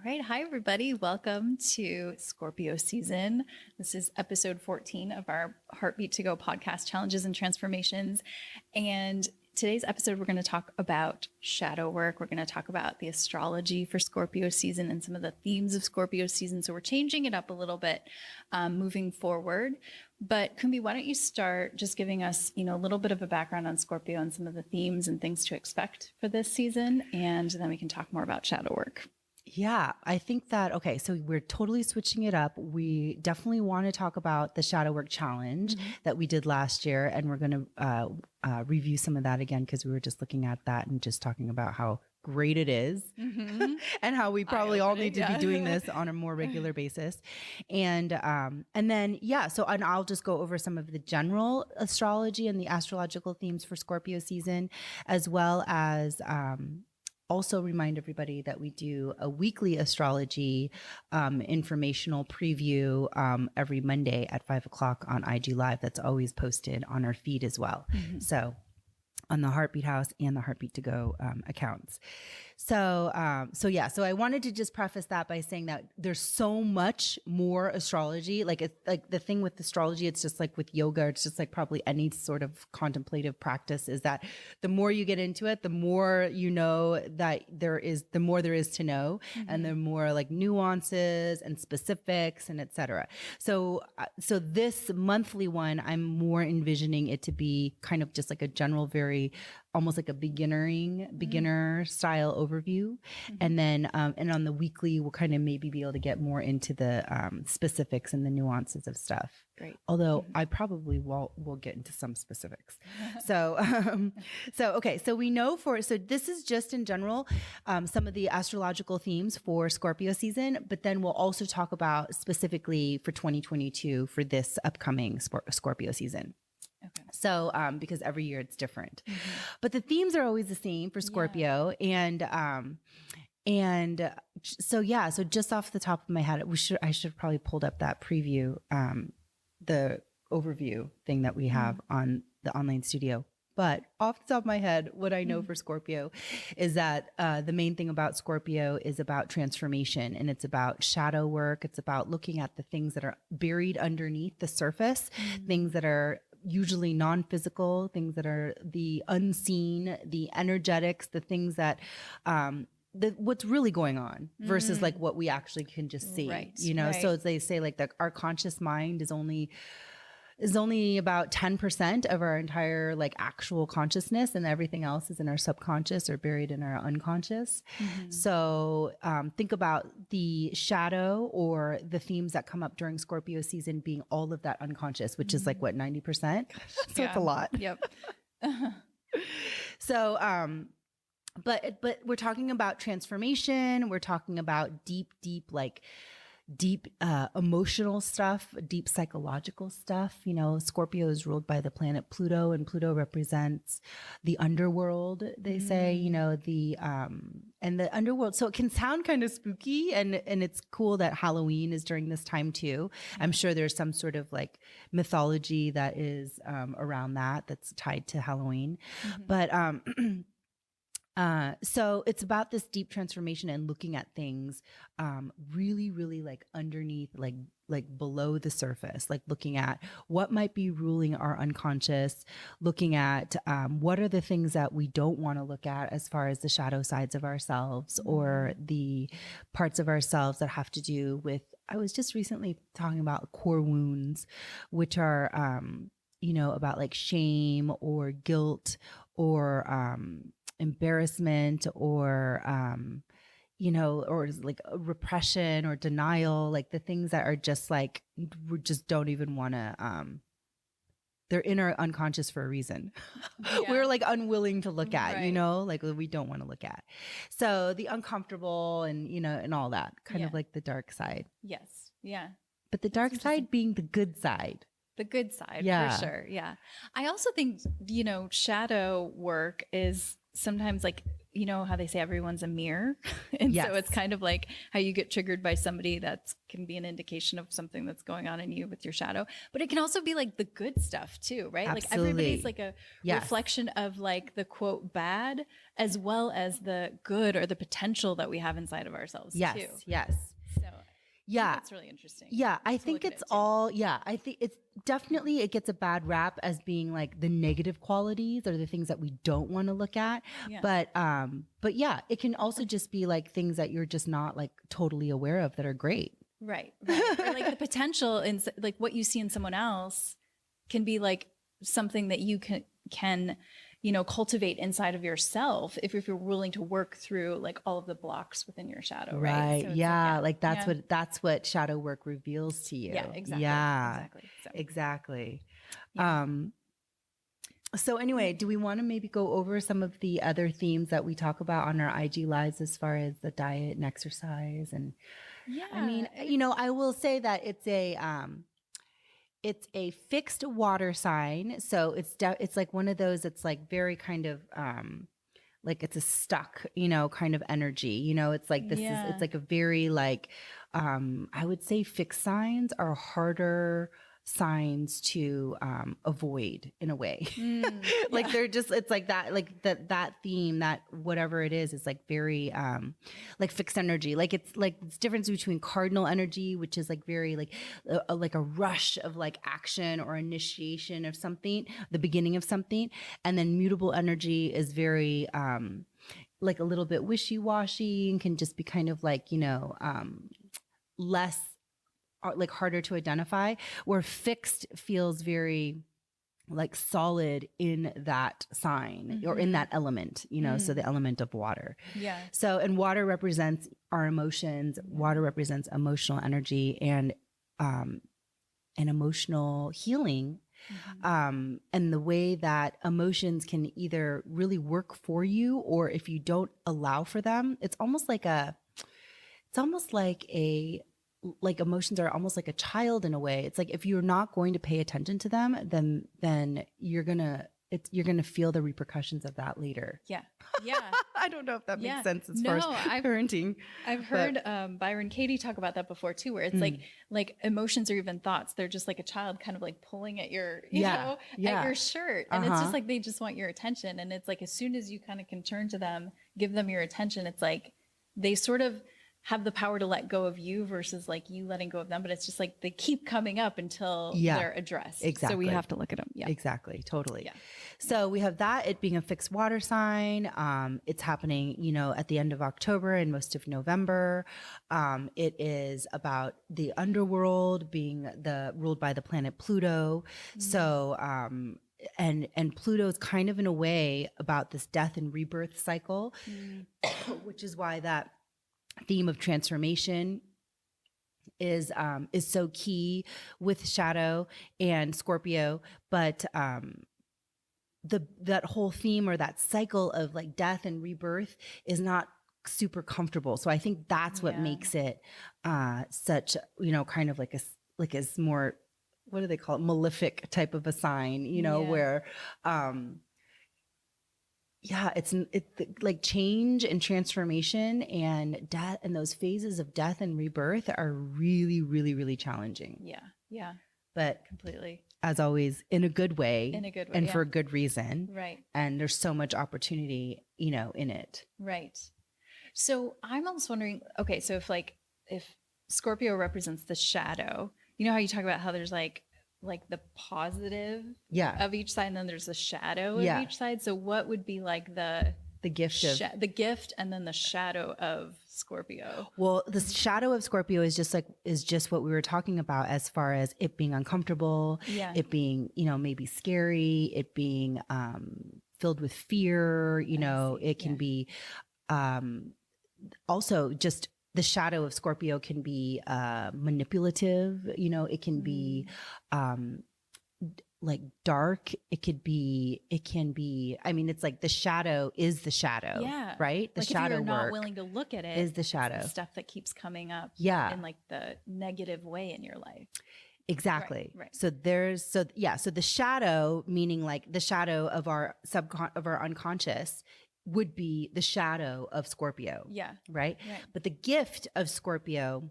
All right. Hi, everybody. Welcome to Scorpio season. This is episode 14 of our Heartbeat to Go podcast, Challenges and Transformations. And today's episode, we're going to talk about shadow work. We're going to talk about the astrology for Scorpio season and some of the themes of Scorpio season. So we're changing it up a little bit moving forward. But Kumbi, why don't you start just giving us, a little bit of a background on Scorpio and some of the themes and things to expect for this season. And then we can talk more about shadow work. Yeah, I think that, okay, so we're totally switching it up. We definitely want to talk about the shadow work challenge that we did last year. And we're going to review some of that again, because we were just looking at that and just talking about how great it is and how we probably all need to be doing this on a more regular basis. And then, and I'll just go over some of the general astrology and the astrological themes for Scorpio season, as well as, also remind everybody that we do a weekly astrology informational preview every Monday at 5:00 on IG Live. That's always posted on our feed as well. So on the Heartbeat House and the Heartbeat to Go accounts. So I wanted to just preface that by saying that there's so much more astrology. Like the thing with astrology, it's just like with yoga, it's just like probably any sort of contemplative practice, is that the more you get into it, the more you know that the more there is to know, and the more like nuances and specifics and etc. So this monthly one, I'm more envisioning it to be kind of just like a general, very almost like a beginner style overview. And then, and on the weekly, we'll kind of maybe be able to get more into the specifics and the nuances of stuff. Great. Although I probably will get into some specifics. So we know so this is just in general, some of the astrological themes for Scorpio season, but then we'll also talk about specifically for 2022 for this upcoming Scorpio season. Okay. So, because every year it's different, but the themes are always the same for Scorpio. So just off the top of my head, I should probably pulled up that preview, the overview thing that we have on the online studio. But off the top of my head, what I know for Scorpio is that the main thing about Scorpio is about transformation, and it's about shadow work. It's about looking at the things that are buried underneath the surface, things that are usually non-physical, things that are the unseen, the energetics, the things that what's really going on versus like what we actually can just see. Right. So as they say, like our conscious mind is only about 10% of our entire like actual consciousness, and everything else is in our subconscious or buried in our unconscious. So think about the shadow or the themes that come up during Scorpio season being all of that unconscious, which is like what, 90%? So it's a lot. Yep. So, but we're talking about transformation. We're talking about deep emotional stuff, deep psychological stuff. Scorpio is ruled by the planet Pluto, and Pluto represents the underworld, they say, and the underworld. So it can sound kind of spooky, and it's cool that Halloween is during this time too. I'm sure there's some sort of like mythology that is around that's tied to Halloween. But so it's about this deep transformation and looking at things, really, really like underneath, like below the surface, like looking at what might be ruling our unconscious, looking at, what are the things that we don't want to look at as far as the shadow sides of ourselves or the parts of ourselves that have to do with, I was just recently talking about core wounds, which are, about like shame or guilt or, embarrassment or, or like repression or denial, like the things that are just like, we just don't even want to, they're in our unconscious for a reason. We're like unwilling to look at, like we don't want to look at. So the uncomfortable and, and all that kind of like the dark side. Yes. Yeah. But the dark side being the good side. The good side, for sure. Yeah. I also think, shadow work is sometimes like you know how they say everyone's a mirror? And Yes. so it's kind of like how you get triggered by somebody that can be an indication of something that's going on in you with your shadow. But it can also be like the good stuff too, right? Like Absolutely. everybody's like a Yes. reflection of like the quote bad as well as the good or the potential that we have inside of ourselves Yes. too. Yes. So Yeah. that's really interesting. Yeah, I to think look at it's it, too. all, yeah, I think it's definitely, it gets a bad rap as being like the negative qualities or the things that we don't want to look at. Yeah. But yeah, it can also just be like things that you're just not like totally aware of that are great. Right. Or like the potential in like what you see in someone else can be like something that you can you know, cultivate inside of yourself if you're willing to work through like all of the blocks within your shadow. Right. Right. So yeah. it's Like that's what shadow work reveals to you. Yeah, exactly. Yeah. Exactly. So, Exactly. Yeah. So anyway, do we want to maybe go over some of the other themes that we talk about on our IG lives as far as the diet and exercise? And yeah. I mean, you know, I will say that it's a fixed water sign. So it's like one of those, it's like very kind of, like it's a stuck, you know, kind of energy, you know, it's like Yeah. it's like a very like, I would say fixed signs are harder signs to avoid in a way. Like Yeah. they're just, it's like that, like that theme, that whatever it is like very like fixed energy. Like it's difference between cardinal energy, which is like very like a rush of like action or initiation of something, the beginning of something. And then mutable energy is very like a little bit wishy-washy and can just be kind of like, you know, less like harder to identify, where fixed feels very like solid in that sign or in that element, you know, so the element of water. Yeah. So, and water represents our emotions, water represents emotional energy and emotional healing. And the way that emotions can either really work for you, or if you don't allow for them, it's almost like emotions are almost like a child in a way. It's like if you're not going to pay attention to them, then you're gonna feel the repercussions of that later. Yeah. Yeah. I don't know if that Yeah. makes sense as far as parenting. I've heard Byron Katie talk about that before too, where it's like emotions or even thoughts, they're just like a child kind of like pulling at your, you know, at your shirt. And it's just like, they just want your attention. And it's like, as soon as you kind of can turn to them, give them your attention, it's like, they sort of have the power to let go of you versus like you letting go of them. But it's just like, they keep coming up until they're addressed. Exactly. So we have to look at them. Yeah. Exactly. Totally. Yeah. So we have that, it being a fixed water sign. It's happening, you know, at the end of October and most of November. It is about the underworld being ruled by the planet Pluto. So, and Pluto's kind of in a way about this death and rebirth cycle, which is why that theme of transformation is so key with Shadow and Scorpio. But that whole theme or that cycle of like death and rebirth is not super comfortable. So I think that's what makes it such, you know, kind of like a more, what do they call it, malefic type of a sign, you know, where it's like change and transformation and death, and those phases of death and rebirth are really, really, really challenging. Yeah. Yeah. But Completely. as always, in a good way. In a good way. And for a good reason. Right. And there's so much opportunity, you know, in it. Right. So I'm almost wondering, okay, so if Scorpio represents the shadow, you know how you talk about how there's like the positive of each side, and then there's the shadow of each side. So what would be like the gift and then the shadow of Scorpio? Well, the shadow of Scorpio is just what we were talking about, as far as it being uncomfortable, it being, you know, maybe scary, it being filled with fear, you know, it can be also just the shadow of Scorpio can be manipulative, you know, it can be like dark. It can be, I mean, it's like the shadow is the shadow, right? The like shadow if you're not work willing to look at it, is the shadow. it's the stuff that keeps coming up in like the negative way in your life. Exactly. Right. So so the shadow, meaning like the shadow of our of our unconscious, would be the shadow of Scorpio. Yeah. Right. Right. But the gift of Scorpio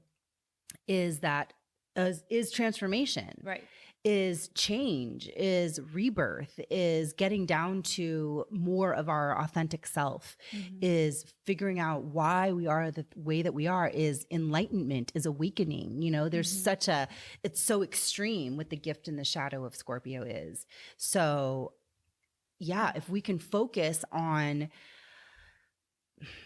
is that is transformation. Right. Is change, is rebirth, is getting down to more of our authentic self, is figuring out why we are the way that we are, is enlightenment, is awakening. You know, there's it's so extreme what the gift and the shadow of Scorpio is. So yeah, if we can focus on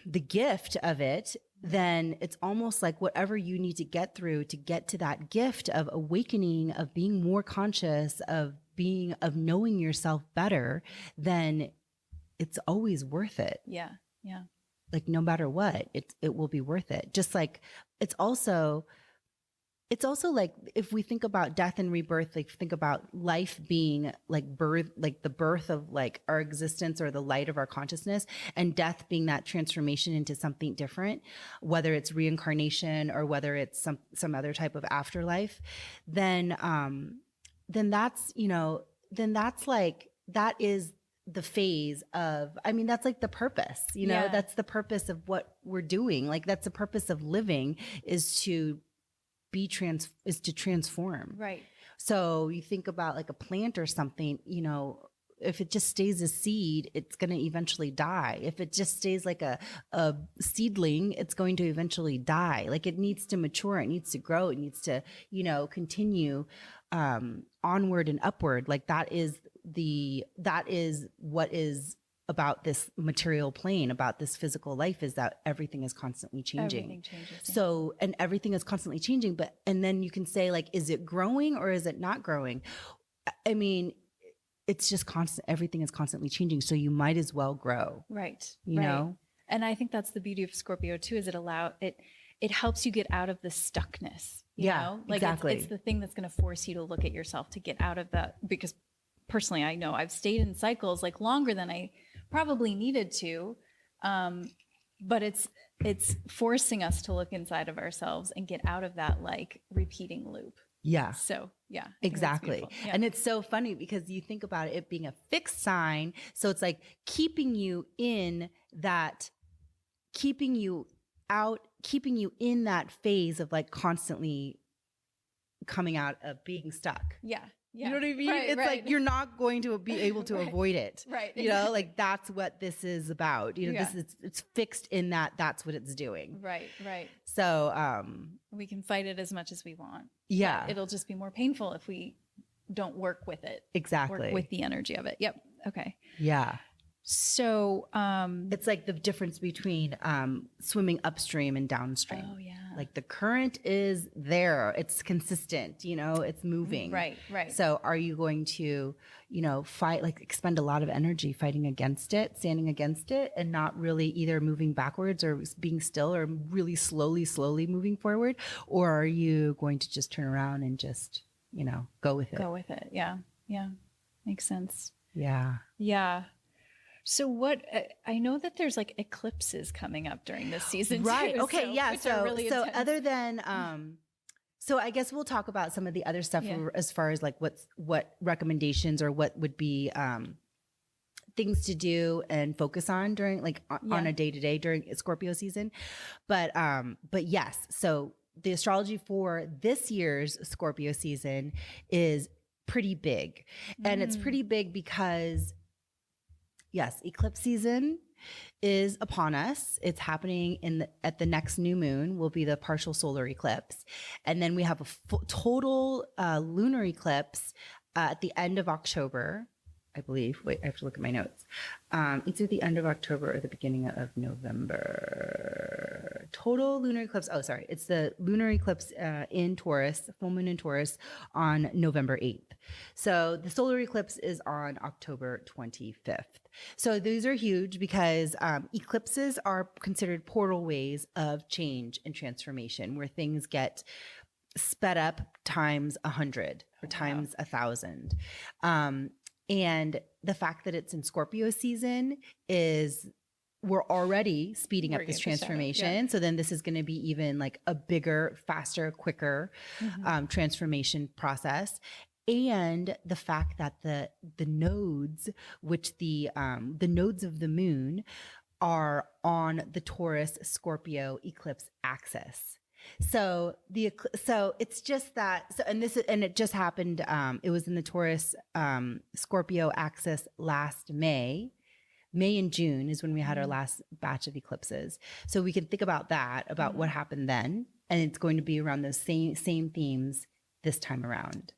the gift of it, then it's almost like whatever you need to get through to get to that gift of awakening, of being more conscious, of knowing yourself better, then it's always worth it. Yeah. Yeah. Like no matter what, it will be worth it. Just like it's also like if we think about death and rebirth, like think about life being like birth, like the birth of like our existence or the light of our consciousness, and death being that transformation into something different, whether it's reincarnation or whether it's some other type of afterlife, then that's, you know, then that's like, that is the phase of, I mean, that's like the purpose, you know, that's the purpose of what we're doing. Like that's the purpose of living, is to transform. Right. So you think about like a plant or something, you know, if it just stays a seed, it's going to eventually die. If it just stays like a seedling, it's going to eventually die. Like it needs to mature, it needs to grow, it needs to, you know, continue onward and upward. Like that is what is about this material plane, about this physical life, is that everything is constantly changing. Everything changes. Yeah. So, and everything is constantly changing, and then you can say like, is it growing or is it not growing? I mean, it's just constant. Everything is constantly changing. So you might as well grow. Right. You know? And I think that's the beauty of Scorpio too, is it helps you get out of the stuckness. You know? Like exactly. It's the thing that's going to force you to look at yourself, to get out of that. Because personally, I know I've stayed in cycles like longer than I probably needed to. But it's forcing us to look inside of ourselves and get out of that like repeating loop. Yeah. So yeah. Exactly. Yeah. And it's so funny because you think about it being a fixed sign. So it's like keeping you in that phase of like constantly coming out of being stuck. Yeah. Yeah. You know what I mean? Right, it's like you're not going to be able to avoid it. Right. You know, like that's what this is about. You know, it's fixed in that's what it's doing. Right. Right. So we can fight it as much as we want. Yeah. But it'll just be more painful if we don't work with it. Exactly. Work with the energy of it. Yep. Okay. Yeah. So it's like the difference between swimming upstream and downstream. Oh yeah. Like the current is there, it's consistent, you know, it's moving. Right, right. So are you going to, you know, fight, like expend a lot of energy fighting against it, standing against it, and not really either moving backwards or being still, or really slowly moving forward? Or are you going to just turn around and just, you know, go with it? Go with it. Yeah. Yeah. Makes sense. Yeah. Yeah. So I know that there's like eclipses coming up during this season, right? Too, Okay, so, yeah. So really so intense. other than so I guess we'll talk about some of the other stuff as far as like what recommendations or what would be things to do and focus on during on a day-to-day during Scorpio season. But yes, so the astrology for this year's Scorpio season is pretty big. And it's pretty big because yes, eclipse season is upon us. It's happening at the next new moon will be the partial solar eclipse. And then we have a total lunar eclipse at the end of October, I believe. Wait, I have to look at my notes. It's at the end of October or the beginning of November. Total lunar eclipse. Oh, sorry. It's the lunar eclipse in Taurus, full moon in Taurus on November 8th. So the solar eclipse is on October 25th. So these are huge because eclipses are considered portal ways of change and transformation, where things get sped up times 100 or times 1,000. And the fact that it's in Scorpio season is we're already speeding up this transformation. So then this is going to be even like a bigger, faster, quicker transformation process. and the fact that the nodes, which the nodes of the moon are on the Taurus Scorpio eclipse axis. So it's just that, and it just happened. It was in the Taurus Scorpio axis last May and June is when we had our last batch of eclipses. So we can think about that, about what happened then. And it's going to be around those same themes this time around.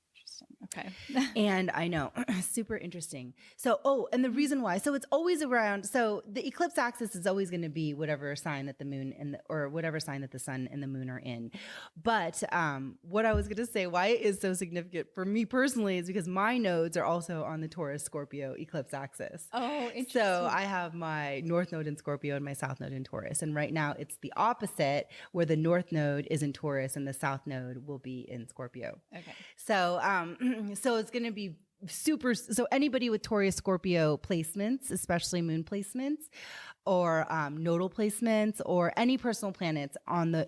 Okay. And I know, super interesting. So, and the reason why, so it's always around, so the eclipse axis is always going to be whatever sign that the moon or whatever sign that the sun and the moon are in. But what I was going to say, why it is so significant for me personally is because my nodes are also on the Taurus Scorpio eclipse axis. Oh, interesting. So I have my north node in Scorpio and my south node in Taurus. And right now it's the opposite, where the north node is in Taurus and the south node will be in Scorpio. Okay. So, so it's going to be super. So anybody with Taurus Scorpio placements, especially moon placements or nodal placements or any personal planets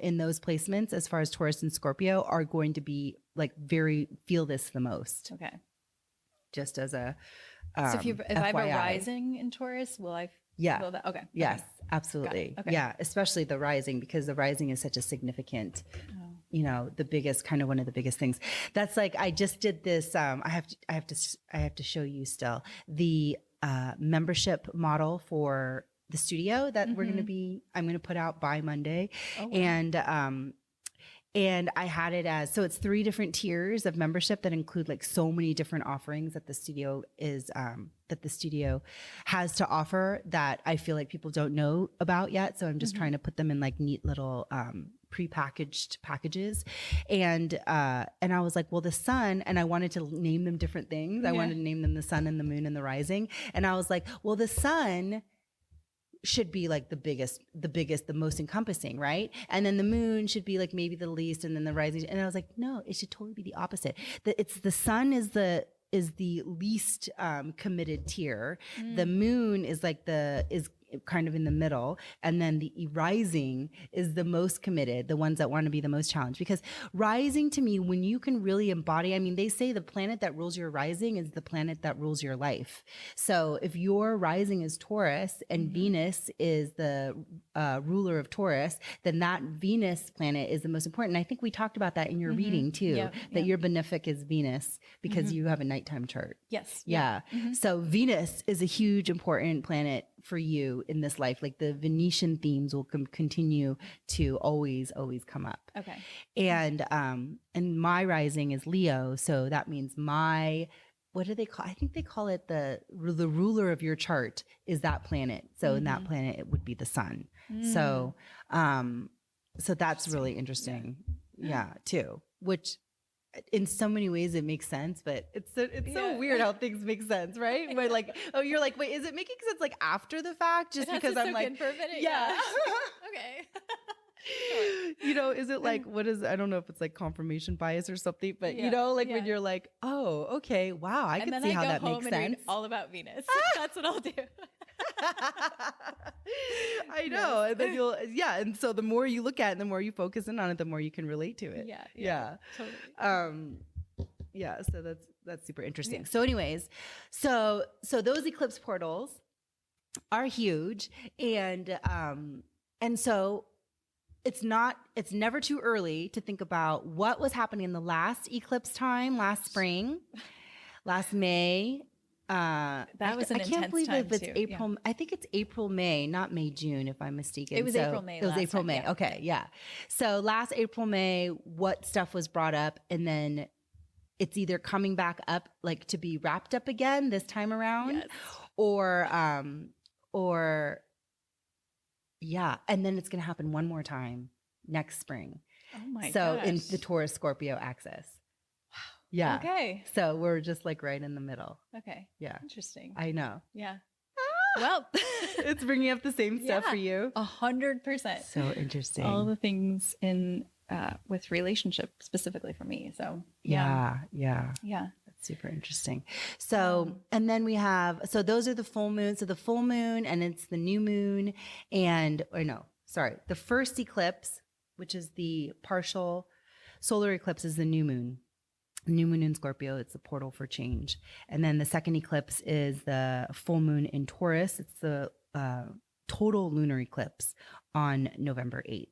in those placements, as far as Taurus and Scorpio, are going to be like feel this the most. Okay. Just as a so if I have a rising in Taurus, will I feel that? Okay. Yes, okay. absolutely. Okay. Yeah, especially the rising, because the rising is such a significant, the biggest, kind of one of the biggest things. That's like, I just did this. I have to show you still the membership model for the studio that I'm going to put out by Monday. Oh, wow. And I had it as, so it's 3 different tiers of membership that include like so many different offerings that the studio has to offer that I feel like people don't know about yet. So I'm just trying to put them in like neat little, prepackaged packages. And I was like, well, the sun, and I wanted to name them different things. I wanted to name them the sun and the moon and the rising. And I was like, well, the sun should be like the most encompassing, right? And then the moon should be like maybe the least, and then the rising. And I was like, no, it should totally be the opposite. The sun is the least committed tier. The moon is is kind of in the middle, and then the rising is the most committed, the ones that want to be the most challenged. Because rising, to me, when you can really embody, I mean, they say the planet that rules your rising is the planet that rules your life. So if your rising is Taurus and Venus is the ruler of Taurus, then that Venus planet is the most important. And I think we talked about that in your reading too, that your benefic is Venus because you have a nighttime chart. Yes. Yeah. So Venus is a huge important planet for you in this life. Like the Venetian themes will continue to always come up. Okay. And my rising is Leo, so that means what do they call? I think they call it the ruler of your chart is that planet. So in that planet, it would be the sun. So that's really interesting. Yeah, too. Which in so many ways it makes sense, but it's so weird how things make sense, right? But like, you're like, wait, is it making sense like after the fact? Just because I'm like, for a minute. yeah. Okay. Is it like, I don't know if it's like confirmation bias or something, but when you're like, oh, okay, wow, I can see how that makes sense. Read all about Venus. That's what I'll do. I know. And then and so the more you look at it, the more you focus in on it, the more you can relate to it. Yeah. Totally. So that's super interesting. So anyways, so those eclipse portals are huge, and so it's never too early to think about what was happening in the last eclipse time, last spring, last May. That was an intense time too. I can't believe it's April. Yeah. I think it's April, May, not May, June, if I'm mistaken. It was April, May. It was April, May. Yeah. Okay, yeah. So last April, May, what stuff was brought up, and then it's either coming back up, like to be wrapped up again this time around, or and then it's going to happen one more time next spring. Oh my gosh. So in the Taurus Scorpio axis. Yeah. Okay. So we're just like right in the middle. Okay. Yeah. Interesting. I know. Yeah. Well, it's bringing up the same stuff for you. 100%. So interesting. All the things in with relationship specifically for me. So yeah. That's super interesting. So and then we have those are the full moons. So the full moon, and it's the new moon, the first eclipse, which is the partial solar eclipse, is the new moon. New moon in Scorpio, it's the portal for change. And then the second eclipse is the full moon in Taurus. It's the total lunar eclipse on November 8th.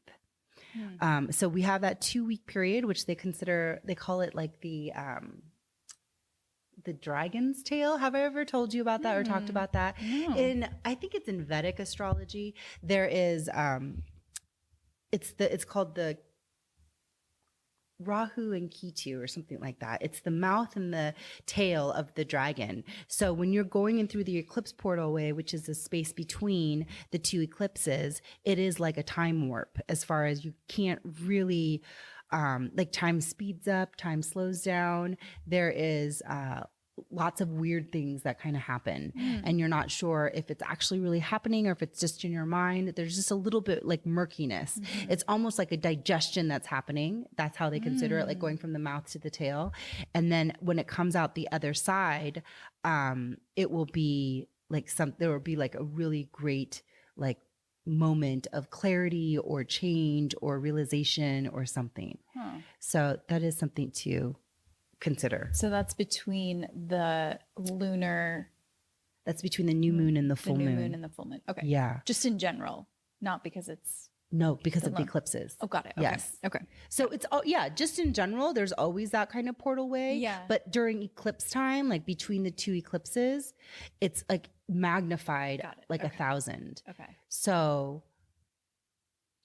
So we have that 2-week period, which they call it like the dragon's tail. Have I ever told you about that or talked about that? No. I think it's in Vedic astrology. There is, it's called the Rahu and Ketu or something like that. It's the mouth and the tail of the dragon. So when you're going in through the eclipse portal way, which is the space between the 2 eclipses, it is like a time warp as far as you can't really, like time speeds up, time slows down. There is, lots of weird things that kind of happen and you're not sure if it's actually really happening or if it's just in your mind. There's just a little bit like murkiness. It's almost like a digestion that's happening. That's how they consider it, like going from the mouth to the tail. And then when it comes out the other side, it will be like there will be like a really great like moment of clarity or change or realization or something. So that is something to consider. So that's between the lunar. That's between the new moon and the full new moon. moon and the full moon. Okay. Yeah. Just in general, not because it's. No, because of the eclipses. Oh, got it. Okay. Yes. Okay. So it's just in general, there's always that kind of portal way. Yeah. But during eclipse time, like between the 2 eclipses, it's like magnified like 1,000. Okay. So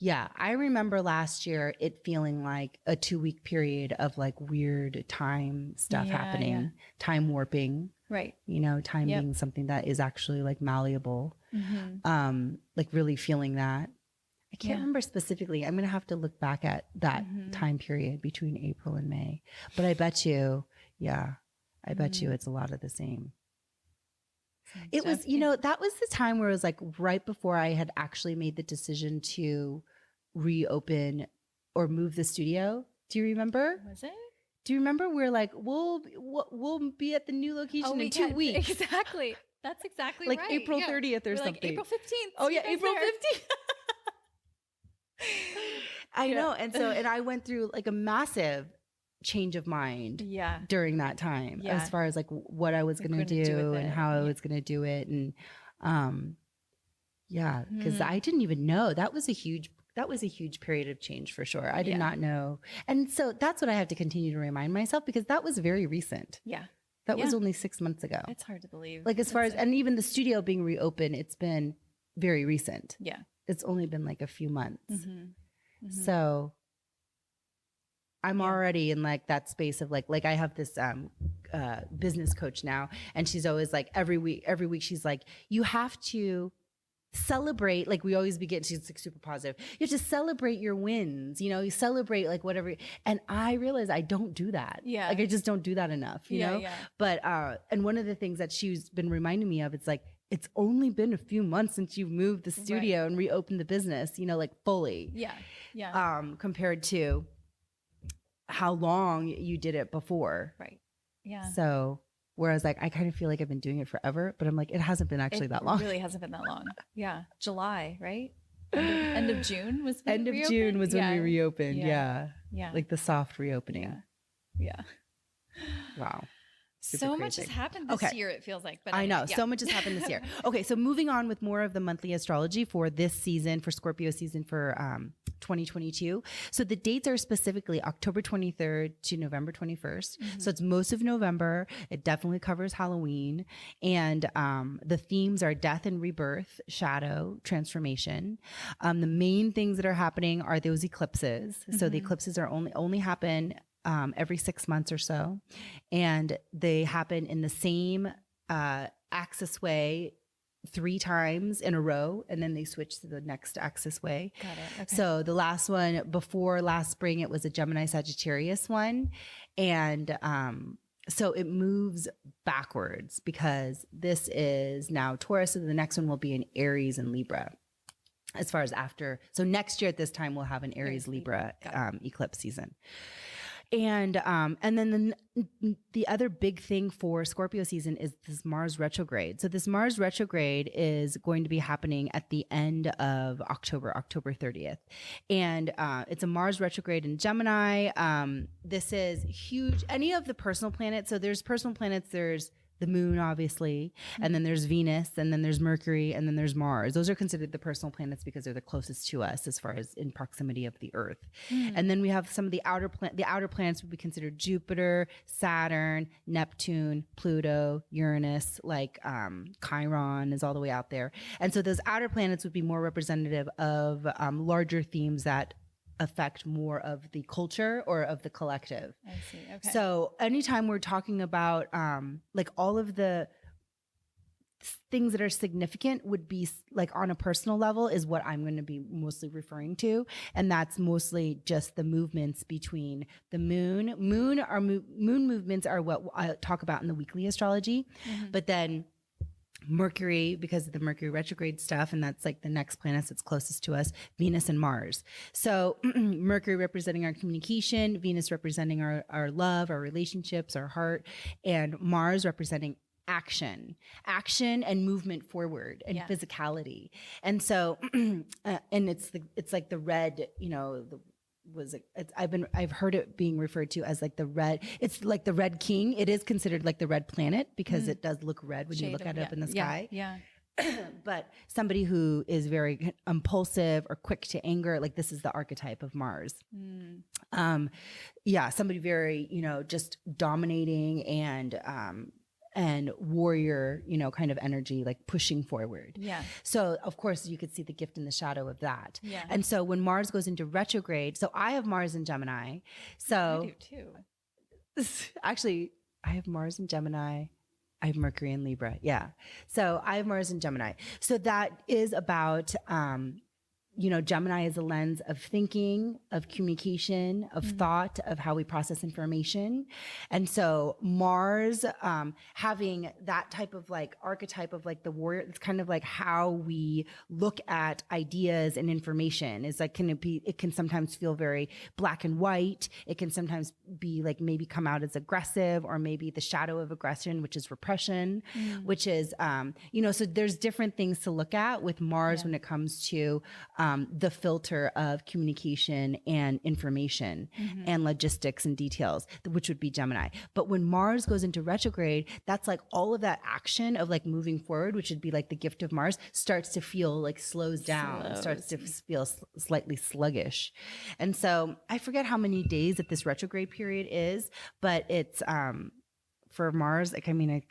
yeah, I remember last year it feeling like a 2-week period of like weird time stuff happening, time warping. Right. You know, time being something that is actually like malleable. Like really feeling that. I can't remember specifically. I'm going to have to look back at that time period between April and May. But I bet you, I bet you it's a lot of the same. It was, you know, that was the time where it was like right before I had actually made the decision to reopen or move the studio. Do you remember? Was it? Do you remember we're like, we'll be at the new location in 2 weeks. Exactly. That's exactly like right. April 30th or we're something. Like April 15th. Oh yeah, April 15th. I know. And so, and I went through like a massive change of mind during that time as far as like what I was going to do and how I was going to do it. And, cause I didn't even know that was a huge period of change for sure. I did not know. And so that's what I have to continue to remind myself because that was very recent. Yeah. That was only 6 months ago. It's hard to believe. Like as far as, and even the studio being reopened, it's been very recent. Yeah. It's only been like a few months. So I'm already in like that space of like I have this business coach now, and she's always like every week she's like, you have to celebrate, like we always begin, she's like super positive. You have to celebrate your wins, you know, you celebrate like whatever. And I realize I don't do that. Yeah. Like I just don't do that enough, you know? Yeah. But, and one of the things that she's been reminding me of, it's like, it's only been a few months since you've moved the studio and reopened the business, you know, like fully. Yeah. Yeah. Compared to how long you did it before. Right. Yeah. So, whereas like, I kind of feel like I've been doing it forever, but I'm like, it hasn't been actually that long. It really hasn't been that long. Yeah. July, right? End of June was when End of June was when we reopened. Yeah. Like the soft reopening. Yeah. Wow. So much has happened this year, it feels like. But I know. So much has happened this year. Okay. So moving on with more of the monthly astrology for this season, for Scorpio season for 2022. So the dates are specifically October 23rd to November 21st. So it's most of November. It definitely covers Halloween. And the themes are death and rebirth, shadow, transformation. The main things that are happening are those eclipses. So the eclipses are only happen every 6 months or so. And they happen in the same axis way 3 times in a row, and then they switch to the next axis way. Got it. Okay. So the last one before last spring, it was a Gemini Sagittarius one. And so it moves backwards because this is now Taurus. So the next one will be in Aries and Libra. As far as after, so next year at this time, we'll have an Aries Libra eclipse season. And then the other big thing for Scorpio season is this Mars retrograde. So this Mars retrograde is going to be happening at the end of October 30th. And it's a Mars retrograde in Gemini. This is huge. Any of the personal planets. So there's personal planets, there's the moon, obviously, and then there's Venus, and then there's Mercury, and then there's Mars. Those are considered the personal planets because they're the closest to us as far as in proximity of the Earth. And then we have some of the outer planets would be considered Jupiter, Saturn, Neptune, Pluto, Uranus, like Chiron is all the way out there. And so those outer planets would be more representative of larger themes that affect more of the culture or of the collective. I see. Okay. So anytime we're talking about like all of the things that are significant would be like on a personal level is what I'm going to be mostly referring to. And that's mostly just the movements between the moon. Moon movements are what I talk about in the weekly astrology. But then Mercury, because of the Mercury retrograde stuff, and that's like the next planets that's closest to us, Venus and Mars. So Mercury representing our communication, Venus representing our love, our relationships, our heart, and Mars representing action and movement forward and physicality. And so, and it's like the red, I've heard it being referred to as like the red. It's like the red king. It is considered like the red planet because it does look red when you look at it up in the sky. Yeah. But somebody who is very impulsive or quick to anger, like this is the archetype of Mars. Somebody very, just dominating and warrior, kind of energy, like pushing forward. Yeah. So of course you could see the gift and the shadow of that. Yeah. And so when Mars goes into retrograde, so I have Mars in Gemini. So I do too. Actually, I have Mars in Gemini. I have Mercury in Libra. Yeah. So I have Mars in Gemini. So that is about, Gemini is a lens of thinking, of communication, of thought, of how we process information. And so Mars, having that type of like archetype of like the warrior, it's kind of like how we look at ideas and information is like, it can sometimes feel very black and white. It can sometimes be like maybe come out as aggressive or maybe the shadow of aggression, which is repression, which is, so there's different things to look at with Mars when it comes to, the filter of communication and information and logistics and details, which would be Gemini. But when Mars goes into retrograde, that's like all of that action of like moving forward, which would be like the gift of Mars, starts to feel like slows down, starts to feel slightly sluggish. And so I forget how many days that this retrograde period is, but it's, for Mars, like,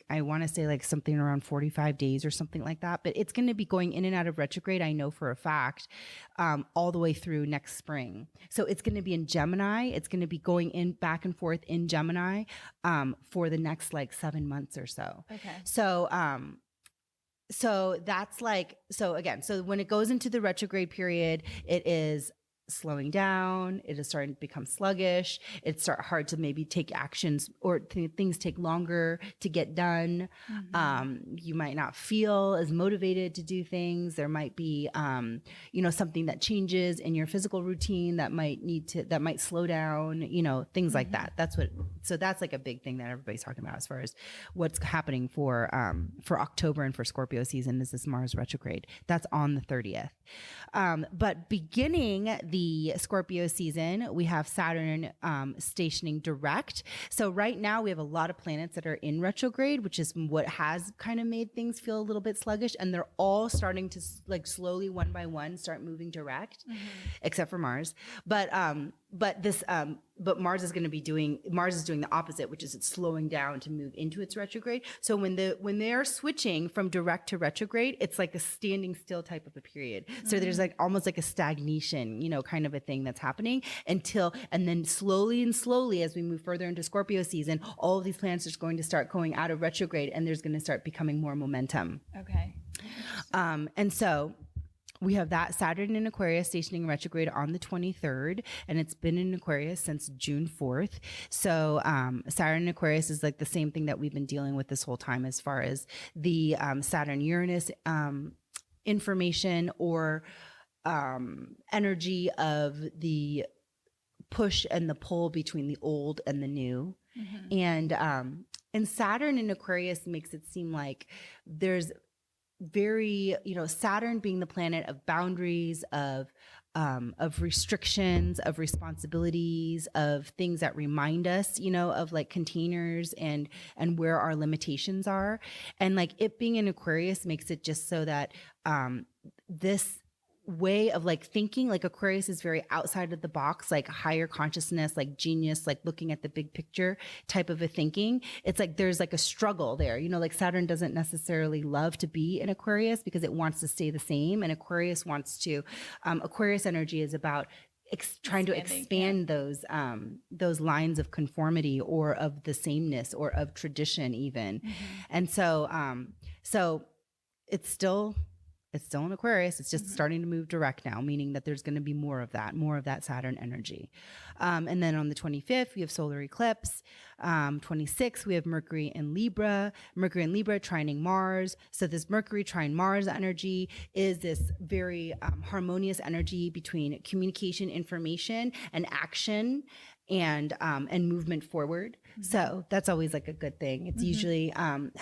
I want to say like something around 45 days or something like that, but it's going to be going in and out of retrograde. I know for a fact, all the way through next spring. So it's going to be in Gemini. It's going to be going in back and forth in Gemini, for the next like 7 months or so. Okay. So that's like, so when it goes into the retrograde period, it is slowing down. It is starting to become sluggish. It's hard to maybe take actions or things take longer to get done. You might not feel as motivated to do things. There might be, something that changes in your physical routine that might slow down, things like that. So that's like a big thing that everybody's talking about as far as what's happening for October and for Scorpio season is this Mars retrograde. That's on the 30th. But beginning the Scorpio season, we have Saturn stationing direct. So right now we have a lot of planets that are in retrograde, which is what has kind of made things feel a little bit sluggish. And they're all starting to like slowly one by one start moving direct, except for Mars. But Mars is doing the opposite, which is it's slowing down to move into its retrograde. So when they're switching from direct to retrograde, it's like a standing still type of a period. So there's like almost like a stagnation, kind of a thing that's happening and then slowly as we move further into Scorpio season, all of these planets are going to start going out of retrograde and there's going to start becoming more momentum. Okay. And so we have that Saturn in Aquarius stationing retrograde on the 23rd, and it's been in Aquarius since June 4th. So Saturn in Aquarius is like the same thing that we've been dealing with this whole time as far as the Saturn-Uranus information or energy of the push and the pull between the old and the new. And Saturn in Aquarius makes it seem like there's very, Saturn being the planet of boundaries, of restrictions, of responsibilities, of things that remind us, of like containers and where our limitations are. And like it being in Aquarius makes it just so that this way of like thinking, like Aquarius is very outside of the box, like higher consciousness, like genius, like looking at the big picture type of a thinking. It's like there's like a struggle there, like Saturn doesn't necessarily love to be in Aquarius because it wants to stay the same, and Aquarius wants to Aquarius energy is about trying to expand those lines of conformity or of the sameness or of tradition even. And so it's still in Aquarius. It's just starting to move direct now, meaning that there's going to be more of that Saturn energy. And then on the 25th, we have solar eclipse. 26th, we have Mercury in Libra trining Mars. So this Mercury trine Mars energy is this very harmonious energy between communication, information, and action, and movement forward. So that's always like a good thing. It's usually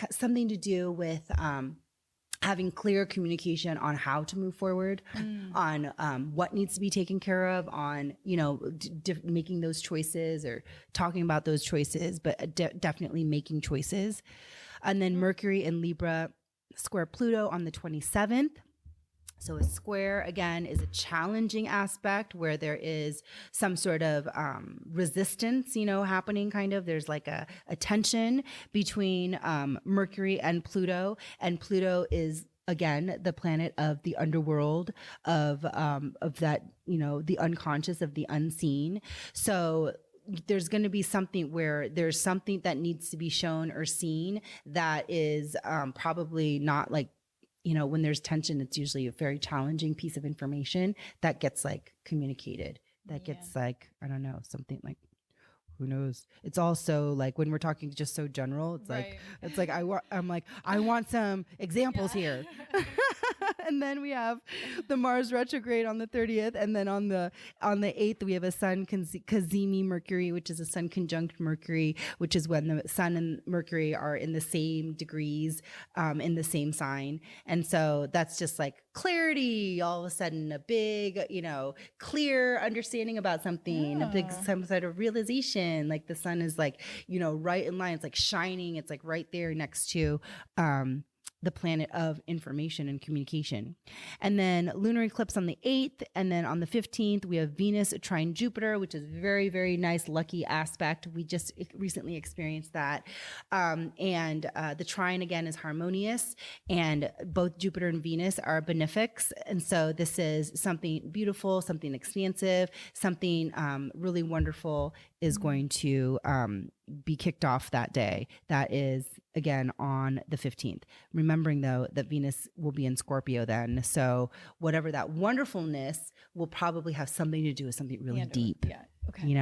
something to do with having clear communication on how to move forward, on what needs to be taken care of, on, making those choices or talking about those choices, but definitely making choices. And then Mercury in Libra square Pluto on the 27th. So a square, again, is a challenging aspect where there is some sort of resistance, happening kind of. There's like a tension between Mercury and Pluto is, again, the planet of the underworld, of that, the unconscious, of the unseen. So there's going to be something where there's something that needs to be shown or seen that is probably not like, when there's tension, it's usually a very challenging piece of information that gets like communicated, that gets like, I don't know, something like, who knows? It's also like when we're talking just so general, it's like, I want some examples here. And then we have the Mars retrograde on the 30th. And then on the 8th, we have a Sun Cazimi Mercury, which is a Sun conjunct Mercury, which is when the Sun and Mercury are in the same degrees, in the same sign. And so that's just like clarity, all of a sudden, a big, clear understanding about something, a big some sort of realization. Like the Sun is like, right in line. It's like shining. It's like right there next to, the planet of information and communication. And then lunar eclipse on the 8th. And then on the 15th, we have Venus trine Jupiter, which is very, very nice, lucky aspect. We just recently experienced that. And the trine again is harmonious, and both Jupiter and Venus are benefics. And so this is something beautiful, something expansive, something really wonderful is going to be kicked off that day. That is, again, on the 15th. Remembering, though, that Venus will be in Scorpio then. So whatever that wonderfulness will probably have something to do with something really deep. Yeah. Okay.